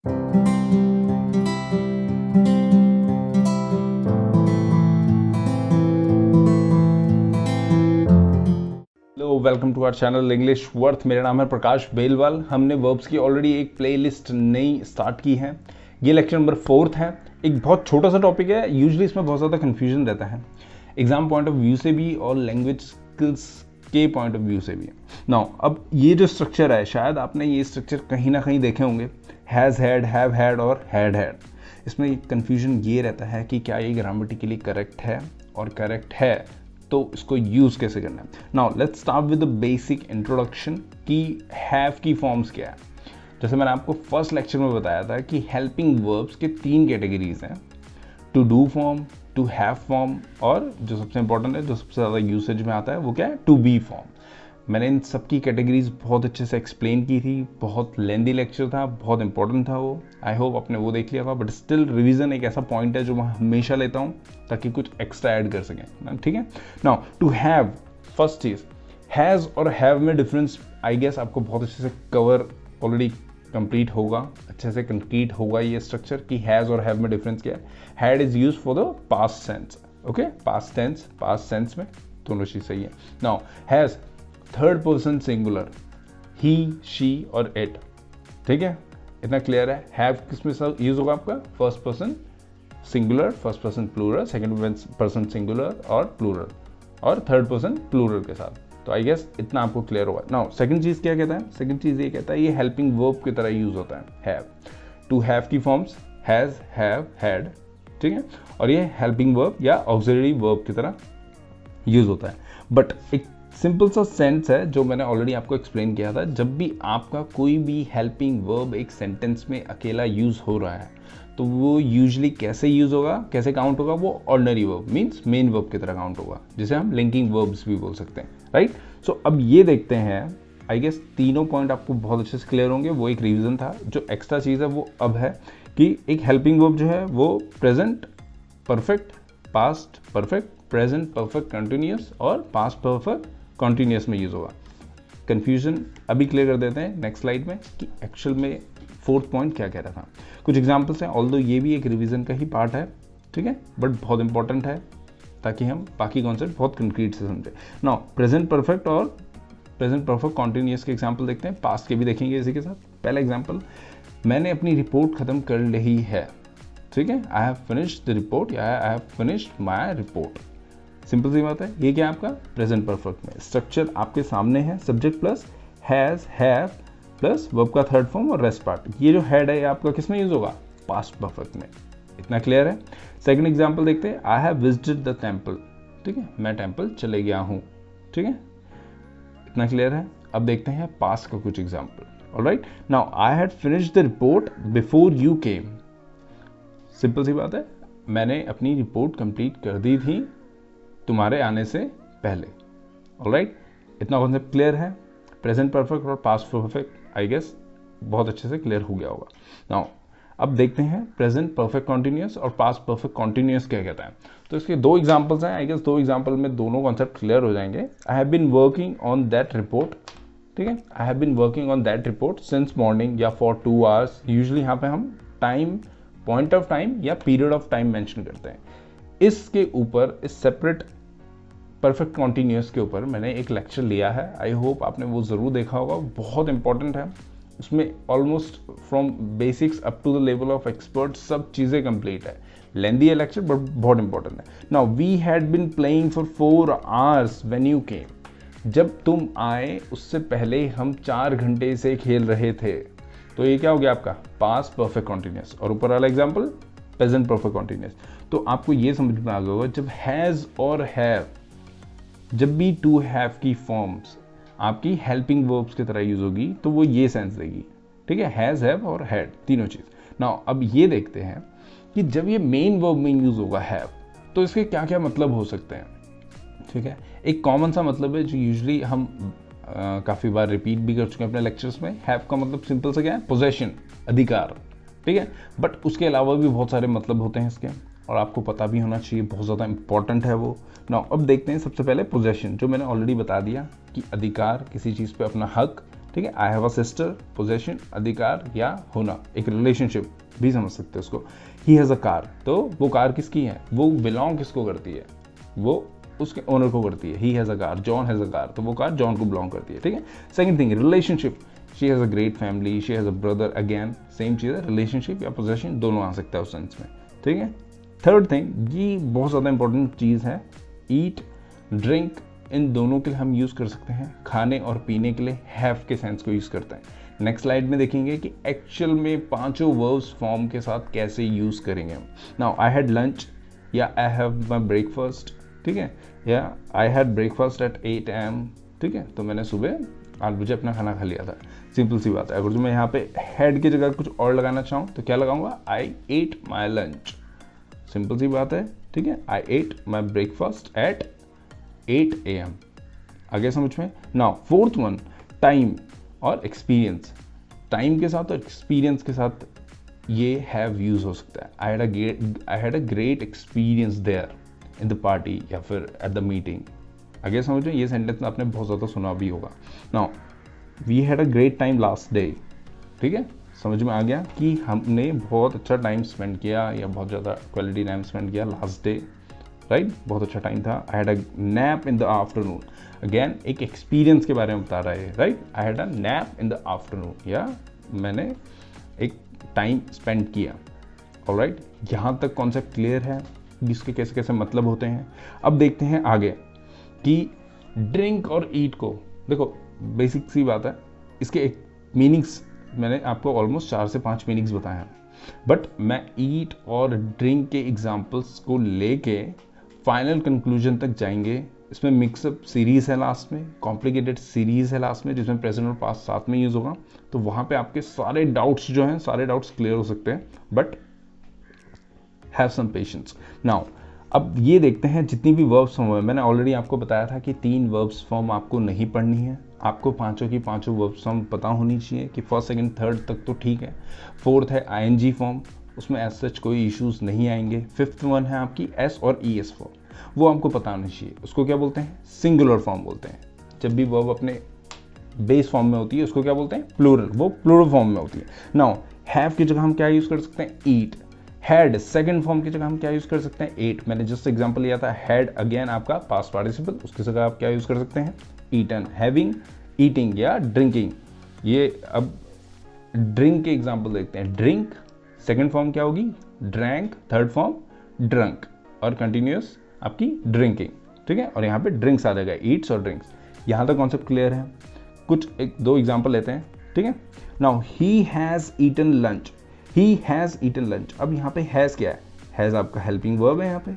Hello, welcome to our channel English worth. मेरा नाम है प्रकाश बेलवाल। हमने वर्ब्स की ऑलरेडी एक प्लेलिस्ट नई स्टार्ट की है। ये लेक्चर नंबर 4 है। एक बहुत छोटा सा टॉपिक है, यूजुअली इसमें बहुत ज़्यादा कन्फ्यूजन रहता है एग्जाम पॉइंट ऑफ व्यू से भी और लैंग्वेज स्किल्स के पॉइंट ऑफ व्यू से भी। नाउ अब ये जो स्ट्रक्चर है, शायद आपने ये स्ट्रक्चर कहीं ना कहीं देखे होंगे, हैज़ हैड, हैव हैड और हैड हैड। इसमें कन्फ्यूजन ये रहता है कि क्या ये ग्रामेटिकली करेक्ट है, और करेक्ट है तो इसको यूज़ कैसे करना है। Now let's start with the basic introduction कि हैव की फॉर्म्स क्या है। जैसे मैंने आपको फर्स्ट लेक्चर में बताया था कि हेल्पिंग वर्ब्स के 3 कैटेगरीज हैं, to do form, to have form, और जो सबसे इंपॉर्टेंट है, जो सबसे ज़्यादा यूसेज में आता है, वो क्या है, टू बी फॉर्म। मैंने इन सब की कैटेगरीज बहुत अच्छे से एक्सप्लेन की थी, बहुत लेंदी लेक्चर था, बहुत इंपॉर्टेंट था वो। आई होप आपने वो देख लिया होगा, बट स्टिल रिवीजन एक ऐसा पॉइंट है जो मैं हमेशा लेता हूँ ताकि कुछ एक्स्ट्रा ऐड कर सकें, ठीक है। नाउ टू हैव, फर्स्ट चीज़, हैज़ और हैव में डिफरेंस आई गेस आपको बहुत अच्छे से कवर ऑलरेडी कंप्लीट होगा, अच्छे से कंक्रीट होगा ये स्ट्रक्चर कि हैज़ और हैव में डिफरेंस क्या है। Had is use for the past sense, okay, past tense में दोनों चीज़ सही है। Now has third person singular, he, she और इट, ठीक है, इतना क्लियर है। हैव किस में यूज होगा आपका, first person singular, first person plural, second person singular और प्लूरल, और थर्ड पर्सन प्लूरल के साथ। तो आई गेस इतना आपको क्लियर होगा। नाउ सेकंड चीज क्या कहता है, सेकंड चीज ये कहता है ये हेल्पिंग वर्ब की तरह यूज होता है हैव। टू हैव की फॉर्म्स हैज, हैव, हैड, ठीक है, और ये हेल्पिंग वर्ब या ऑक्सिलरी वर्ब की तरह यूज होता है। बट एक सिंपल सा सेंस है जो मैंने ऑलरेडी आपको एक्सप्लेन किया था, जब भी आपका कोई भी हेल्पिंग वर्ब एक सेंटेंस में अकेला यूज हो रहा है तो वो यूजुअली कैसे यूज होगा, कैसे काउंट होगा, वो ordinary verb means main verb की तरह काउंट होगा, जिसे हम लिंकिंग वर्ब्स भी बोल सकते हैं, राइट। सो अब ये देखते हैं, आई गेस तीनों पॉइंट आपको बहुत अच्छे से क्लियर होंगे। वो एक रिवीजन था, जो एक्स्ट्रा चीज़ है वो अब है कि एक हेल्पिंग वर्ब जो है वो present perfect, past perfect, present perfect continuous और पास्ट परफेक्ट कॉन्टिन्यूस में यूज होगा। कंफ्यूजन अभी क्लियर कर देते हैं नेक्स्ट स्लाइड में कि एक्चुअल में फोर्थ पॉइंट क्या कह रहा था। कुछ एग्जांपल्स हैं, ऑल्दो ये भी एक रिवीजन का ही पार्ट है, ठीक है, बट बहुत इंपॉर्टेंट है ताकि हम बाकी कॉन्सेप्ट बहुत कंक्रीट से समझें। नाउ प्रेजेंट परफेक्ट और प्रेजेंट परफेक्ट कॉन्टिन्यूस के एग्जाम्पल देखते हैं, पास्ट के भी देखेंगे इसी के साथ। पहला एग्जाम्पल, मैंने अपनी रिपोर्ट खत्म कर ली है, ठीक है, I have finished the report या I have finished my report. Simple सी बात है, ये क्या है आपका प्रेजेंट परफेक्ट में स्ट्रक्चर आपके सामने है, subject plus has, have plus verb का थर्ड फॉर्म और रेस्ट पार्ट। ये जो हैड है आपका किस में यूज होगा, पास्ट परफेक्ट में। इतना क्लियर है। सेकंड एग्जांपल देखते हैं, I have visited the temple, ठीक है, मैं टेंपल चले गया हूँ, ठीक है, इतना क्लियर है। अब देखते हैं पास्ट का कुछ example. Alright, now I had finished the report before you came. Simple सी बात है, मैंने अपनी रिपोर्ट कंप्लीट कर दी थी तुम्हारे आने से पहले। ऑलराइट, इतना कॉन्सेप्ट क्लियर है। प्रेजेंट परफेक्ट और पास्ट परफेक्ट आई गेस बहुत अच्छे से क्लियर हो गया होगा। नाउ अब देखते हैं प्रेजेंट परफेक्ट कॉन्टिन्यूस और पास्ट परफेक्ट कॉन्टिन्यूस क्या कहता है। तो इसके 2 एग्जांपल्स हैं, आई गेस 2 एग्जांपल में दोनों कॉन्सेप्ट क्लियर हो जाएंगे। I have been working on that report, ठीक है, I have been working on that report since morning या फॉर 2 आवर्स। यूजुअली यहाँ पे हम टाइम, पॉइंट ऑफ टाइम या पीरियड ऑफ टाइम मेंशन करते हैं। इसके ऊपर, इस सेपरेट परफेक्ट कॉन्टिन्यूस के ऊपर मैंने एक लेक्चर लिया है, आई होप आपने वो ज़रूर देखा होगा, बहुत इंपॉर्टेंट है। उसमें almost from basics up to the level of expert सब चीज़ें कंप्लीट है। लेंदी है लेक्चर बट बहुत इंपॉर्टेंट है। Now we had been playing for 4 hours when you came. जब तुम आए उससे पहले हम 4 घंटे से खेल रहे थे। तो ये क्या हो गया आपका पास्ट परफेक्ट कॉन्टिन्यूस, और ऊपर वाला एग्जाम्पल प्रेजेंट परफेक्ट कॉन्टिन्यूस। तो आपको ये समझ में आ गया होगा, जब हैज़ और हैव, जब भी टू हैव की फॉर्म्स आपकी हेल्पिंग वर्ब्स की तरह यूज होगी तो वो ये सेंस देगी, ठीक है, हैज, हैव और हैड, तीनों चीज। नाउ अब ये देखते हैं कि जब ये मेन वर्ब में यूज होगा हैव, तो इसके क्या क्या मतलब हो सकते हैं, ठीक है। एक कॉमन सा मतलब है जो यूजुअली हम काफ़ी बार रिपीट भी कर चुके हैं अपने लेक्चर्स में। हैव का मतलब सिंपल सा क्या है, पोजेशन, अधिकार, ठीक है, बट उसके अलावा भी बहुत सारे मतलब होते हैं इसके, और आपको पता भी होना चाहिए, बहुत ज़्यादा इंपॉर्टेंट है वो। नाउ अब देखते हैं सबसे पहले पोजेशन, जो मैंने ऑलरेडी बता दिया कि अधिकार, किसी चीज़ पे अपना हक ठीक है। I have a sister, possession, अधिकार या होना, एक रिलेशनशिप भी समझ सकते हैं उसको। ही हैज़ अ कार, तो वो कार किसकी है, वो बिलोंग किसको करती है, वो उसके ओनर को करती है। He has a car, John has a car, तो वो कार जॉन को बिलोंग करती है, ठीक है। Second thing, relationship, she has a great family, she has a brother, again same चीज़ है, रिलेशनशिप या पोजेशन दोनों आ सकता है उस सेंस में, ठीक है। थर्ड थिंग, ये बहुत ज़्यादा इंपॉर्टेंट चीज़ है, ईट, ड्रिंक, इन दोनों के लिए हम यूज़ कर सकते हैं। खाने और पीने के लिए हैव के सेंस को यूज़ करते हैं। नेक्स्ट स्लाइड में देखेंगे कि एक्चुअल में पांचों वर्ब्स फॉर्म के साथ कैसे यूज़ करेंगे हम। नाउ आई हैड लंच या आई हैव माई ब्रेकफास्ट, ठीक है, या I had breakfast at 8 AM, ठीक है, तो मैंने सुबह 8 बजे अपना खाना खा लिया था। सिंपल सी बात है। अगर मैं यहाँ पे हैड की जगह कुछ और लगाना चाहूँ तो क्या लगाऊंगा, I ate my lunch, simple सी बात है, ठीक है। I ate my breakfast at 8 AM, आगे समझ में। नाउ फोर्थ वन, टाइम और एक्सपीरियंस, टाइम के साथ और एक्सपीरियंस के साथ ये हैव यूज हो सकता है। I had a great experience there in the party या फिर एट द मीटिंग, आगे समझ में। ये सेंटेंस आपने बहुत ज़्यादा सुना भी होगा। Now we had a great time last day, ठीक है, समझ में आ गया कि हमने बहुत अच्छा टाइम स्पेंड किया या बहुत ज़्यादा क्वालिटी टाइम स्पेंड किया लास्ट डे, राइट, बहुत अच्छा टाइम था। आई had a nap in the afternoon, again एक एक्सपीरियंस के बारे में बता रहा है, right. I had a nap in the afternoon, या मैंने एक टाइम स्पेंड किया, ऑलराइट। यहाँ तक कॉन्सेप्ट क्लियर है, इसके कैसे कैसे मतलब होते हैं। अब देखते हैं आगे कि ड्रिंक और ईट को, देखो बेसिक सी बात है, इसके एक मीनिंग्स मैंने आपको ऑलमोस्ट 4 से 5 मीनिंग्स बताए हैं, बट मैं ईट और ड्रिंक के एग्जाम्पल्स को लेके फाइनल कंक्लूजन तक जाएंगे। इसमें मिक्सअप सीरीज है लास्ट में, कॉम्प्लिकेटेड सीरीज है लास्ट में, जिसमें प्रेजेंट और पास्ट साथ में यूज होगा, तो वहां पे आपके सारे डाउट्स जो हैं, सारे डाउट्स क्लियर हो सकते हैं, but have some patience. Now अब ये देखते हैं जितनी भी वर्ब्स फॉर्म है। मैंने ऑलरेडी आपको बताया था कि 3 वर्ब्स फॉर्म आपको नहीं पढ़नी है, आपको पांचों की पांचों वर्ब्स फॉर्म पता होनी चाहिए कि फर्स्ट सेकंड थर्ड तक तो ठीक है। फोर्थ है आईएनजी फॉर्म, उसमें एज सच कोई इश्यूज नहीं आएंगे। फिफ्थ वन है आपकी एस और ईएस फॉर्म, वो आपको पता होनी चाहिए। उसको क्या बोलते हैं, सिंगुलर फॉर्म बोलते हैं। जब भी वर्ब अपने बेस फॉर्म में होती है उसको क्या बोलते हैं, प्लूरल, वो प्लूरल फॉर्म में होती है। नाउ हैव की जगह हम क्या यूज कर सकते हैं, ईट। हैड सेकंड फॉर्म की जगह हम क्या यूज कर सकते हैं, एट। मैंने जस्ट एग्जांपल लिया था, हैड अगेन आपका पास्ट पार्टिसिपल, उसकी जगह आप क्या यूज कर सकते हैं, ईटन। हैविंग, ईटिंग या ड्रिंकिंग। ये अब ड्रिंक के एग्जांपल देखते हैं। ड्रिंक सेकंड फॉर्म क्या होगी, ड्रैंक, थर्ड फॉर्म ड्रंक, और कंटिन्यूअस आपकी ड्रिंकिंग, ठीक है। और यहाँ पे ड्रिंक्स आ जाएगा, ईट्स और ड्रिंक्स। यहाँ तक कॉन्सेप्ट क्लियर है। कुछ एक दो एग्जांपल लेते हैं, ठीक है। Now he has eaten lunch, he has eaten lunch. अब यहाँ पे हैज क्या है, हैज आपका हेल्पिंग वर्ब है यहाँ पे,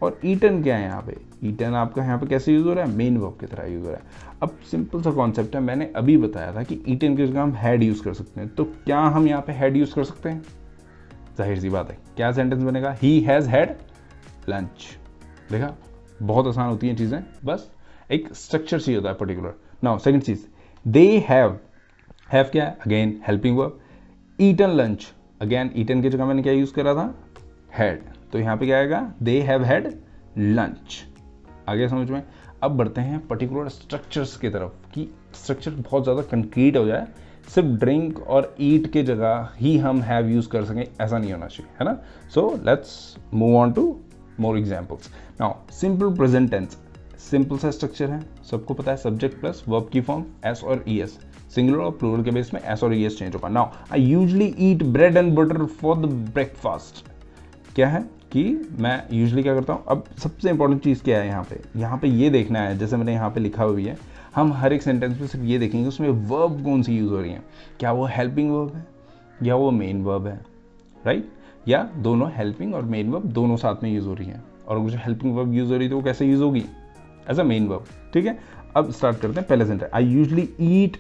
और ईटन क्या है यहाँ पे, ईटन आपका यहाँ पे कैसे यूज हो रहा है, मेन वर्ब की तरह यूज हो रहा है। अब सिंपल सा कॉन्सेप्ट है, मैंने अभी बताया था कि ईटन की जगह हम हैड यूज कर सकते हैं, तो क्या हम यहाँ पे हैड यूज कर सकते हैं, जाहिर सी बात है। क्या सेंटेंस बनेगा, ही हैज हैड लंच। देखा, बहुत आसान होती हैं चीजें, बस एक स्ट्रक्चर चाहिए होता है पर्टिकुलर। नाउ सेकंड चीज, दे हैव क्या है, again helping verb. Eaten lunch, again eaten की जगह मैंने क्या यूज करा था, हैड, तो यहाँ पे क्या आएगा, दे हैव हैड लंच। आगे समझ में। अब बढ़ते हैं पर्टिकुलर स्ट्रक्चर्स की तरफ, कि स्ट्रक्चर बहुत ज़्यादा कंक्रीट हो जाए, सिर्फ ड्रिंक और ईट के जगह ही हम हैव यूज कर सकें, ऐसा नहीं होना चाहिए, है ना। So let's move on to more examples. Now simple present tense, simple सा स्ट्रक्चर है, सबको पता है, सब्जेक्ट प्लस वर्ब की फॉर्म एस और ई एस। सिंगुलर और प्लूरल के बेस में एस और ई एस चेंज होगा। Now I usually eat bread and butter for the breakfast. क्या है कि मैं यूजली क्या करता हूँ। अब सबसे इंपॉर्टेंट चीज़ क्या है यहाँ पे ये देखना है, जैसे मैंने यहाँ पे लिखा हुई है, हम हर एक सेंटेंस में सिर्फ ये देखेंगे उसमें वर्ब कौन सी यूज हो रही है, क्या वो हेल्पिंग वर्ब है या वो मेन वर्ब है, राइट, या दोनों हेल्पिंग और मेन वर्ब दोनों साथ में यूज हो रही है। और अगर हेल्पिंग वर्ब यूज हो रही है तो वो कैसे यूज होगी, एज अ मेन वर्ब, ठीक है। अब स्टार्ट करते हैं पहले sentence, I usually eat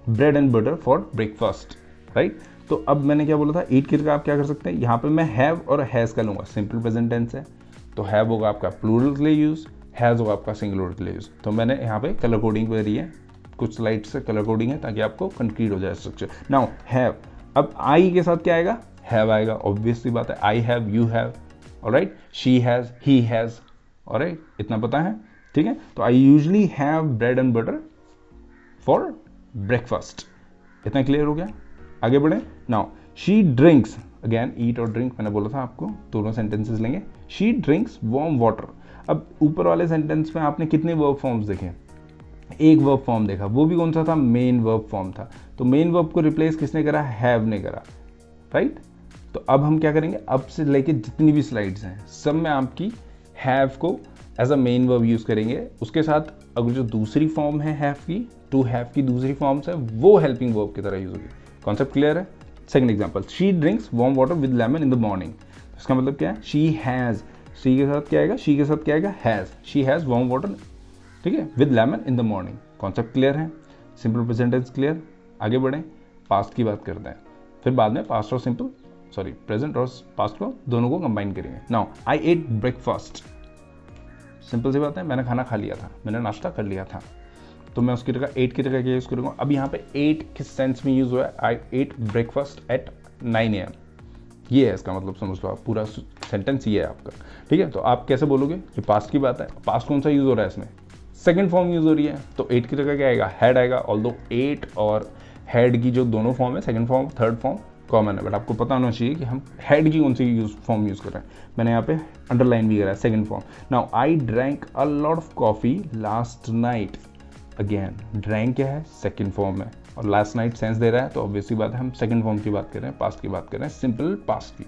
bread and butter for breakfast, right. तो अब मैंने क्या बोला था, ईट की जगह आप क्या कर सकते हैं, यहाँ पे मैं हैव और हैज का लूंगा, सिंपल प्रेजेंट टेंस है, तो हैव होगा आपका प्लूरल के लिए यूज, हैज होगा आपका सिंगुलर के लिए यूज। तो मैंने यहाँ पे कलर कोडिंग करी है, कुछ स्लाइड से कलर कोडिंग है ताकि आपको कंक्रीट हो जाए स्ट्रक्चर। नाउ हैव, अब आई के साथ क्या आएगा, हैव आएगा, ऑब्वियसली बात है, I have, you have, alright, she has, he has, alright, इतना पता है, ठीक है। तो आई usually have bread and butter for breakfast. इतना क्लियर हो गया? आगे बढ़े। नाउ शी ड्रिंक्स, अगेन ईट और ड्रिंक मैंने बोला था आपको, दोनों सेंटेंसेस लेंगे। She drinks warm water. अब ऊपर वाले सेंटेंस में आपने कितने वर्ब फॉर्म्स देखे? एक वर्ब फॉर्म देखा, वो भी कौन सा था? मेन वर्ब फॉर्म था। तो मेन वर्ब को रिप्लेस किसने करा? हैव ने करा, राइट। तो अब हम क्या करेंगे, अब से लेके जितनी भी स्लाइड्स हैं सब में आपकी हैव को as a main verb use करेंगे। उसके साथ अगर जो दूसरी फॉर्म है हैव की, टू हैव की दूसरी फॉर्म्स है, वो हेल्पिंग वर्ब की तरह यूज होगी। कॉन्सेप्ट क्लियर है? Second example, she drinks warm water with lemon in the morning. इसका मतलब क्या है? शी हैज, शी के साथ क्या आएगा? शी के साथ क्या आएगा? Has. She has warm water, ठीक है, with lemon in the morning. Concept clear है? Simple present tense clear. आगे बढ़ें, पास्ट की बात करते हैं, फिर बाद में पास्ट और सिंपल सॉरी प्रेजेंट और पास्ट को दोनों को कंबाइन करेंगे। Now I ate breakfast. Simple सी बात है, मैंने खाना खा लिया था, मैंने नाश्ता कर लिया था। तो मैं उसकी जगह एट की जगह क्या यूज़ करूँगा? अब यहाँ पे एट किस सेंस में यूज़ हुआ है? I ate breakfast at 9 AM। ये है इसका मतलब, समझ लो आप, पूरा सेंटेंस ये है आपका, ठीक है। तो आप कैसे बोलोगे? ये पास्ट की बात है। पास्ट कौन सा यूज़ हो रहा है इसमें? सेकंड फॉर्म यूज़ हो रही है, तो एट की जगह क्या आएगा? हैड आएगा। ऑल्दो एट और हैड की जो दोनों फॉर्म है, second form third form common है, बट आपको पता होना चाहिए कि हम हैड की कौन सी फॉर्म यूज़ कर रहे हैं। मैंने यहाँ पे अंडरलाइन भी करा है, second form. Now I drank a lot of coffee last night. Again drank क्या है? सेकंड फॉर्म है, और लास्ट नाइट सेंस दे रहा है, तो ऑब्वियसली बात है हम सेकंड फॉर्म की बात कर रहे हैं, पास्ट की बात कर रहे हैं, सिंपल पास्ट की।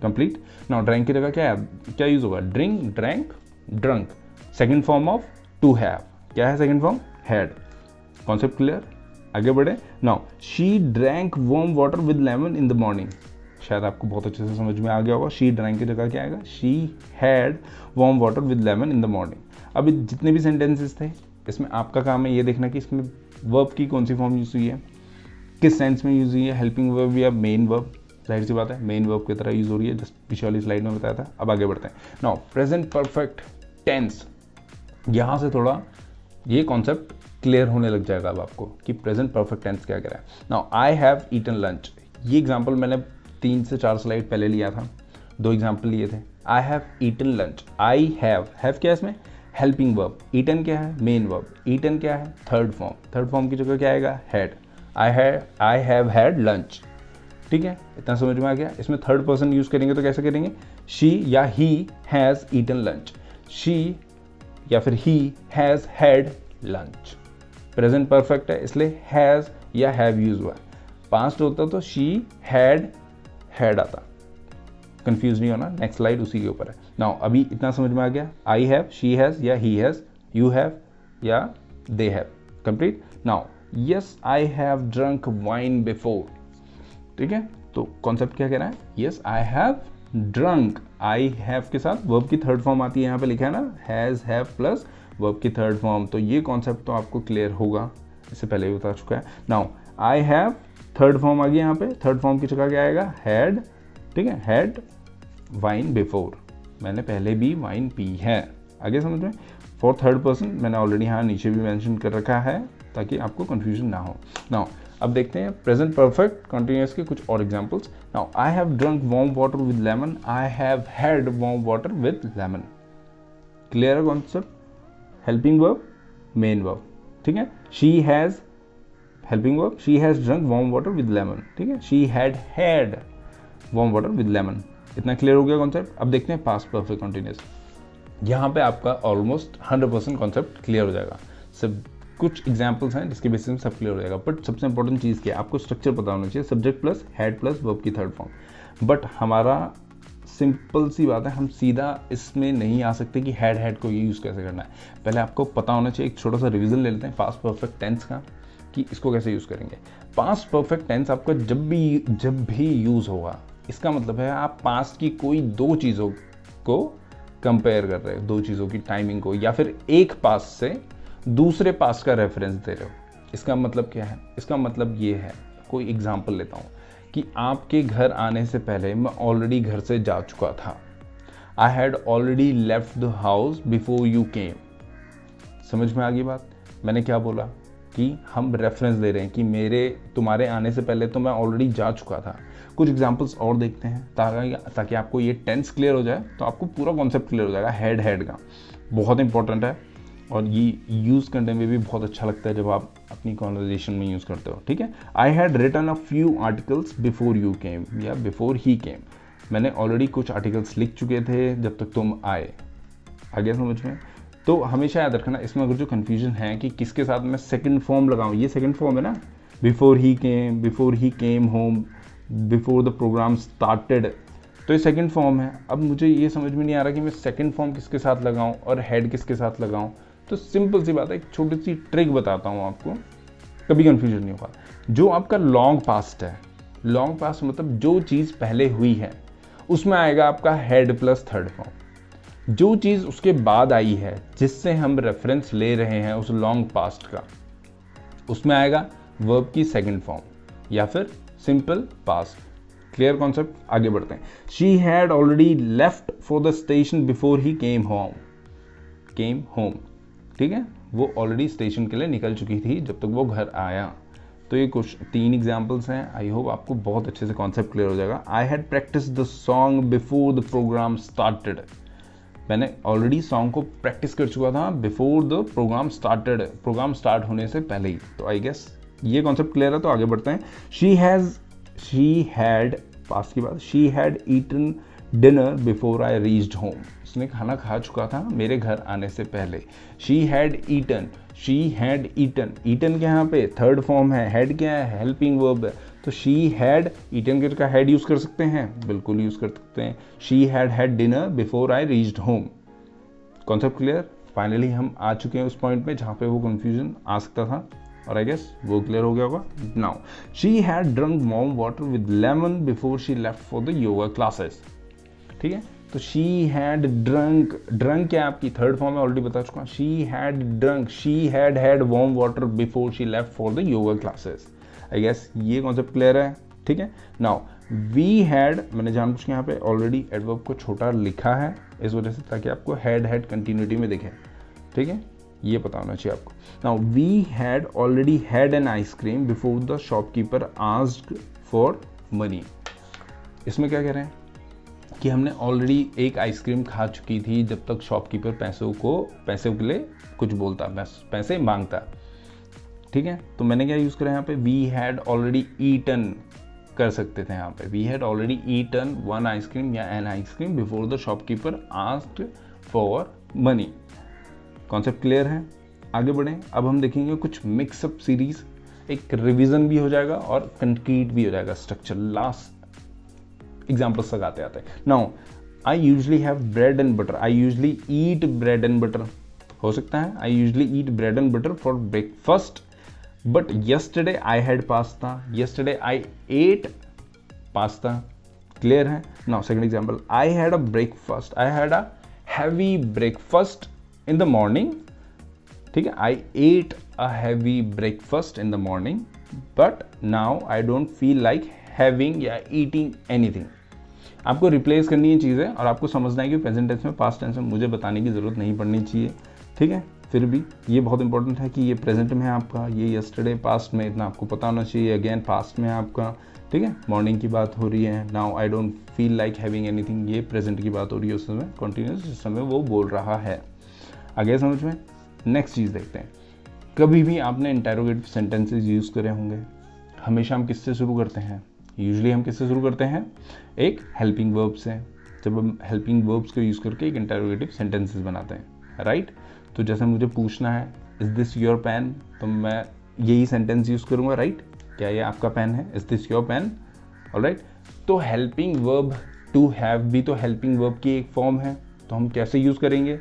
कंप्लीट। नाउ ड्रैंक की जगह क्या है, क्या यूज होगा? Drink, drank, drunk. Second form of to have, क्या है second form? Had. Concept clear? आगे बढ़े। Now she drank warm water with lemon in the morning. शायद आपको बहुत अच्छे से समझ में आ गया होगा। शी ड्रैंक की जगह क्या आएगा? She had warm water with lemon in the morning. अब जितने भी सेंटेंसेस थे इसमें आपका काम है ये देखना कि इसमें वर्ब की कौन सी फॉर्म यूज हुई है, किस सेंस में यूज हुई है, हेल्पिंग वर्ब या मेन वर्ब। जाहिर सी बात है मेन वर्ब की तरह यूज हो रही है, जस्ट पिछले वाली स्लाइड में बताया था। अब आगे बढ़ते हैं। नाउ प्रेजेंट परफेक्ट टेंस, यहाँ से थोड़ा ये कॉन्सेप्ट क्लियर होने लग जाएगा अब आपको कि प्रेजेंट परफेक्ट टेंस क्या कह रहा है। Now I have eaten lunch, ये एग्जाम्पल मैंने 3 से 4 स्लाइड पहले लिया था, 2 एग्जाम्पल लिए थे। I have eaten lunch, I have क्या है इसमें? Helping verb. ईटन क्या है? Main verb. ईटन क्या है? Third form. थर्ड फॉर्म की जगह क्या आएगा? Had. I have had lunch. ठीक है, इतना समझ में आ गया। इसमें थर्ड पर्सन यूज करेंगे तो कैसे करेंगे? शी या he has eaten lunch, she या फिर he has had lunch. Present perfect है इसलिए हैज या हैव यूज हुआ है। पास्ट होता तो शी हैड आता। कंफ्यूज नहीं होना, नेक्स्ट स्लाइड उसी के ऊपर है। नाउ अभी इतना समझ में आ गया, आई हैव, शी हैज या ही हैज, यू हैव या they have. Complete. Now yes I have drunk wine before. ठीक है, तो कॉन्सेप्ट क्या कह रहा है? Yes I have drunk, I have के साथ वर्ब की थर्ड फॉर्म आती है, यहाँ पे लिखा है ना, हैज हैव प्लस वर्ब की थर्ड फॉर्म। तो ये कॉन्सेप्ट तो आपको क्लियर होगा, इससे पहले भी बता चुका है। Now I have third form आ गई यहाँ पे, थर्ड फॉर्म की जगह क्या आएगा? हैड। ठीक है, हैड वाइन बिफोर, मैंने पहले भी वाइन पी है। आगे समझ में? फॉर थर्ड पर्सन मैंने ऑलरेडी यहाँ नीचे भी मेंशन कर रखा है ताकि आपको कंफ्यूजन ना हो। नाउ अब देखते हैं प्रेजेंट परफेक्ट कंटिन्यूअस के कुछ और examples. Now I have drunk warm water with lemon, I have had warm water with lemon. Clear है concept? Helping verb, main verb. ठीक है, she has helping verb, she has drunk warm water with lemon. ठीक है, she had warm water with lemon. इतना clear हो गया concept. अब देखते हैं पास्ट परफेक्ट कंटिन्यूअस। यहाँ पे आपका ऑलमोस्ट 100% कॉन्सेप्ट क्लियर हो जाएगा। सब कुछ एग्जांपल्स हैं जिसके बेसिस में सब क्लियर हो जाएगा, बट सबसे इंपॉर्टेंट चीज़ क्या है, आपको स्ट्रक्चर पता होना चाहिए, subject plus had plus verb की थर्ड फॉर्म। बट हमारा सिंपल सी बात है, हम सीधा इसमें नहीं आ सकते कि हैड को यूज़ कैसे करना है। पहले आपको पता होना चाहिए। एक छोटा सा रिविजन ले लेते हैं पास्ट परफेक्ट टेंस का कि इसको कैसे यूज़ करेंगे। पास्ट परफेक्ट टेंस आपका जब भी यूज़ होगा, इसका मतलब है आप पास्ट की कोई 2 चीज़ों को कंपेयर कर रहे हो, 2 चीज़ों की टाइमिंग को, या फिर एक पास्ट से दूसरे पास्ट का रेफरेंस दे रहे हो। इसका मतलब क्या है? इसका मतलब ये है, कोई एग्जांपल लेता हूँ कि आपके घर आने से पहले मैं ऑलरेडी घर से जा चुका था। I had already left the house before you केम। समझ में आ गई बात? मैंने क्या बोला कि हम रेफरेंस दे रहे हैं कि तुम्हारे आने से पहले तो मैं ऑलरेडी जा चुका था। कुछ एग्जांपल्स और देखते हैं ताकि आपको ये टेंस क्लियर हो जाए, तो आपको पूरा कॉन्सेप्ट क्लियर हो जाएगा हैड का। बहुत इंपॉर्टेंट है, और ये यूज़ करने में भी बहुत अच्छा लगता है जब आप अपनी कॉन्वर्जेशन में यूज़ करते हो, ठीक है। I had written a few articles before you came या बिफोर ही केम, मैंने ऑलरेडी कुछ आर्टिकल्स लिख चुके थे जब तक तुम आए। आ गया समझ में? तो हमेशा याद रखना इसमें अगर जो कन्फ्यूजन है कि किसके साथ मैं सेकंड फॉर्म लगाऊं, ये सेकंड फॉर्म है ना, before he came home, before the program started, तो ये सेकंड फॉर्म है। अब मुझे ये समझ में नहीं आ रहा कि मैं सेकंड फॉर्म किसके साथ लगाऊं और हेड किसके साथ लगाऊं। तो सिंपल सी बात है, एक छोटी सी ट्रिक बताता हूं आपको, कभी कंफ्यूजन नहीं होगा। जो आपका लॉन्ग पास्ट है, लॉन्ग पास्ट मतलब जो चीज़ पहले हुई है, उसमें आएगा आपका हेड प्लस थर्ड फॉर्म। जो चीज़ उसके बाद आई है जिससे हम रेफरेंस ले रहे हैं उस लॉन्ग पास्ट का, उसमें आएगा वर्ब की सेकंड फॉर्म या फिर सिंपल पास्ट। Clear concept? आगे बढ़ते हैं। She had already left for the station before he came home, ठीक है, वो ऑलरेडी स्टेशन के लिए निकल चुकी थी जब तक वो घर आया। तो ये कुछ 3 एग्जाम्पल्स हैं। आई होप आपको बहुत अच्छे से कॉन्सेप्ट क्लियर हो जाएगा। I had practice the song before the program started, मैंने ऑलरेडी सॉन्ग को प्रैक्टिस कर चुका था before the program started, program start होने से पहले ही। तो आई गेस ये कॉन्सेप्ट क्लियर है, तो आगे बढ़ते हैं। शी हैड पास्ट की बात, she had eaten dinner before I reached home, उसने खाना खा चुका था मेरे घर आने से पहले। शी हैड ईटन, ईटन के यहाँ पे थर्ड फॉर्म है, हेड क्या है, हेल्पिंग वर्ब है, तो शी हैड, ईटन के का हेड यूज कर सकते हैं, बिल्कुल यूज कर सकते हैं। She had dinner before I reached home. Concept clear? Finally हम आ चुके हैं उस पॉइंट पे जहाँ पे वो कंफ्यूजन आ सकता था, और आई गेस वो क्लियर हो गया होगा। Now she had drunk warm water with lemon before she left for the yoga classes, ठीक है। तो शी हैड ड्रंक, क्या है आपकी थर्ड फॉर्म है, ऑलरेडी बता चुका हूँ। She had drunk, she had warm water before she left for the yoga classes. I guess ये कॉन्सेप्ट क्लियर है, ठीक है। नाउ वी हैड, मैंने जानबूझ के यहाँ पे ऑलरेडी एडवर्ब को छोटा लिखा है इस वजह से, ताकि आपको हेड कंटिन्यूटी में दिखे, ठीक है, ये पता होना चाहिए आपको। Now we had already had an ice cream before the shopkeeper asked for money. इसमें क्या कह रहे हैं कि हमने ऑलरेडी एक आइसक्रीम खा चुकी थी जब तक शॉपकीपर पैसे के लिए कुछ बोलता, पैसे मांगता, ठीक है। तो मैंने क्या यूज़ करा यहाँ पे, वी हैड ऑलरेडी ईटन कर सकते थे यहाँ पे, we had already eaten one ice cream या an ice cream before the shopkeeper asked for money. Concept clear है? आगे बढ़ें। अब हम देखेंगे कुछ मिक्सअप सीरीज, एक रिवीजन भी हो जाएगा और कंक्रीट भी हो जाएगा स्ट्रक्चर, लास्ट एग्जाम्पल्स तक आते आते। Now I usually have bread and butter, I usually eat bread and butter, हो सकता है I usually eat bread and butter for breakfast, but yesterday I had pasta, yesterday I ate pasta। Clear है? Now second example, I had a breakfast, I had a heavy breakfast in the morning, ठीक है, I ate a heavy breakfast in the morning, but now I don't feel like having या eating anything। आपको replace करनी है चीज़ें और आपको समझना है कि प्रेजेंट टेंस में पास्ट टेंस में मुझे बताने की ज़रूरत नहीं पड़नी चाहिए, ठीक है। फिर भी ये बहुत इंपॉर्टेंट है कि ये प्रेजेंट में है आपका, ये यस्टरडे पास्ट में, इतना आपको पता होना चाहिए। अगेन पास्ट में है आपका, ठीक है, मॉर्निंग की बात हो रही है। Now I don't feel like having anything, ये प्रेजेंट की बात हो रही है उस समय, कॉन्टिन्यूस जिस समय वो बोल रहा है। आगे समझ में? नेक्स्ट चीज़ देखते हैं। कभी भी आपने इंटेरोगेटिव सेंटेंसेस यूज़ करे होंगे, हमेशा हम किससे शुरू करते हैं? यूजली हम किससे शुरू करते हैं? एक हेल्पिंग वर्ब से। जब हम हेल्पिंग वर्ब्स को यूज़ करके एक इंटेरोगेटिव सेंटेंसेस बनाते हैं, राइट। तो जैसे मुझे पूछना है इज़ दिस योर पेन, तो मैं यही सेंटेंस यूज़ करूँगा, राइट, क्या ये आपका पेन है, is this your pen, alright. तो हेल्पिंग वर्ब टू हैव भी तो हेल्पिंग वर्ब की एक फॉर्म है, तो हम कैसे यूज़ करेंगे?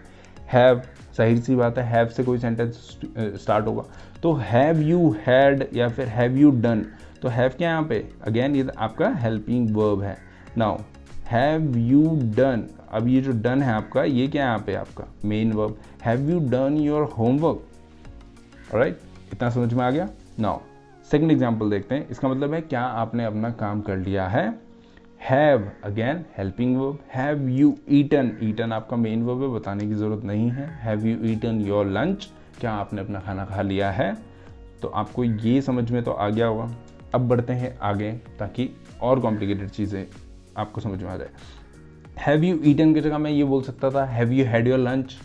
हैव, जाहिर सी बात है हैव से कोई सेंटेंस स्टार्ट होगा। तो हैव यू हैड या फिर हैव यू डन, तो हैव क्या यहाँ पे, अगेन ये आपका हेल्पिंग वर्ब है। नाउ हैव यू डन, अब ये जो डन है आपका, ये क्या है यहाँ पे आपका main verb. Have you done your homework, alright, इतना समझ में आ गया। नाउ सेकंड एग्जांपल देखते हैं। इसका मतलब है क्या आपने अपना काम कर लिया है। Have again helping verb. Have you eaten, eaten आपका मेन वर्ब है, बताने की जरूरत नहीं है। Have you eaten your lunch, क्या आपने अपना खाना खा लिया है। तो आपको ये समझ में तो आ गया होगा। अब बढ़ते हैं आगे ताकि और कॉम्प्लिकेटेड चीज़ें आपको समझ में आ जाए। हैव यू ईटन की जगह मैं ये बोल सकता था have you had your lunch,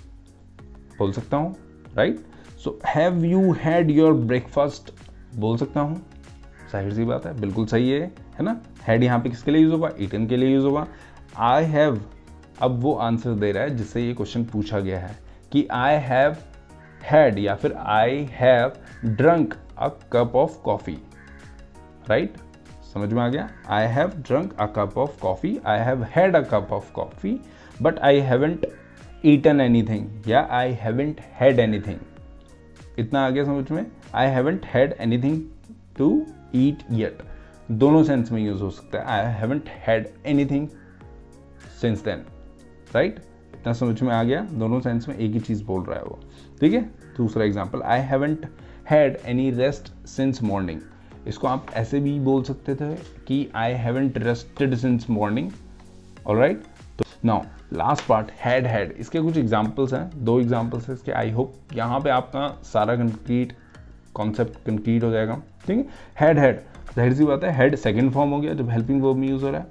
बोल सकता हूँ, right. So have you had your breakfast बोल सकता हूँ, जाहिर सी बात है, बिल्कुल सही है ना। हैड यहाँ पे किसके लिए यूज होगा, ईटन के लिए यूज होगा। आई हैव, अब वो आंसर दे रहा है जिससे ये क्वेश्चन पूछा गया है कि आई हैव हैड या फिर I have drunk a cup of coffee, right. समझ में आ गया, I have drunk a cup of coffee, I have had a cup of coffee but I haven't eaten anything या आई हैवंट हैड एनीथिंग। इतना आ गया समझ में। I haven't had anything to eat yet, दोनों सेंस में use हो सकता है। I haven't had anything since then, right. इतना समझ में आ गया, दोनों सेंस में एक ही चीज बोल रहा है वो, ठीक है। दूसरा example, I haven't had any rest since morning. इसको आप ऐसे भी बोल सकते थे कि I haven't rested since morning, alright. तो नाउ लास्ट पार्ट, हैड। इसके कुछ एग्जांपल्स हैं, 2 एग्जांपल्स हैं इसके। आई होप यहाँ पे आपका सारा कंक्रीट कॉन्सेप्ट कंक्रीट हो जाएगा, ठीक है। हैड जाहिर सी बात है, हैड सेकंड फॉर्म हो गया जब हेल्पिंग वर्ब में यूज हो रहा है,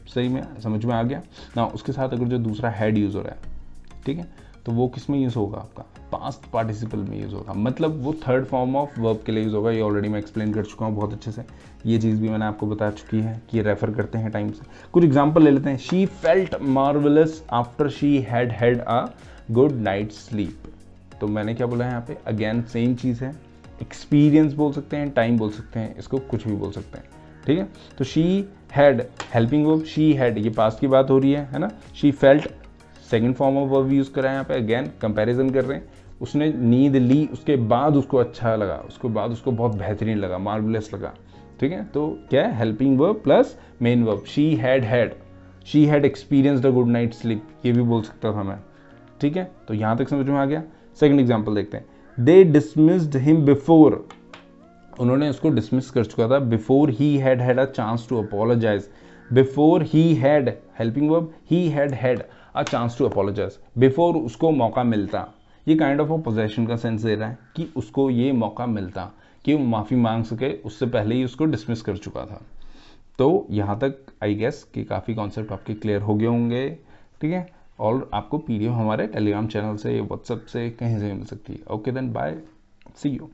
सही में समझ में आ गया ना। उसके साथ अगर जो दूसरा हैड यूज हो रहा है, ठीक है, तो वो किस में यूज होगा, आपका पास्ट पार्टिसिपल में यूज होगा, मतलब वो थर्ड फॉर्म ऑफ वर्ब के लिए यूज होगा। ये ऑलरेडी मैं एक्सप्लेन कर चुका हूँ बहुत अच्छे से, ये चीज़ भी मैंने आपको बता चुकी है कि रेफर करते हैं टाइम से। कुछ एग्जांपल ले लेते हैं। She felt marvellous after she had had a good night sleep. तो मैंने क्या बोला है यहाँ पे, अगेन सेम चीज़ है। एक्सपीरियंस बोल सकते हैं, टाइम बोल सकते हैं, इसको कुछ भी बोल सकते हैं, ठीक है। तो she had helping verb, she had ये पास्ट की बात हो रही है ना। She felt second form of verb use करा है यहाँ पे, अगेन कंपैरिजन कर रहे हैं। उसने नींद ली, उसके बाद उसको अच्छा लगा, उसके बाद उसको बहुत बेहतरीन लगा, मार्वलेस लगा, ठीक है। तो क्या है, helping verb plus main verb. She had experienced a good night sleep, ये भी बोल सकता था मैं, ठीक है। तो यहां तक समझ में आ गया। सेकंड एग्जांपल देखते हैं। दे डिसमिस्ड हिम बिफोर, उन्होंने उसको डिसमिस कर चुका था, before he had had a chance to apologise. Before he had helping verb, he had had a chance to apologise, बिफोर उसको मौका मिलता। ये काइंड ऑफ पोजेशन का सेंस दे रहा है कि उसको ये मौका मिलता कि वो माफ़ी मांग सके, उससे पहले ही उसको डिसमिस कर चुका था। तो यहाँ तक आई गेस कि काफ़ी कॉन्सेप्ट आपके क्लियर हो गए होंगे, ठीक है। और आपको पीडीएफ हमारे टेलीग्राम चैनल से, व्हाट्सएप से, कहीं से मिल सकती है। Okay then bye, see you.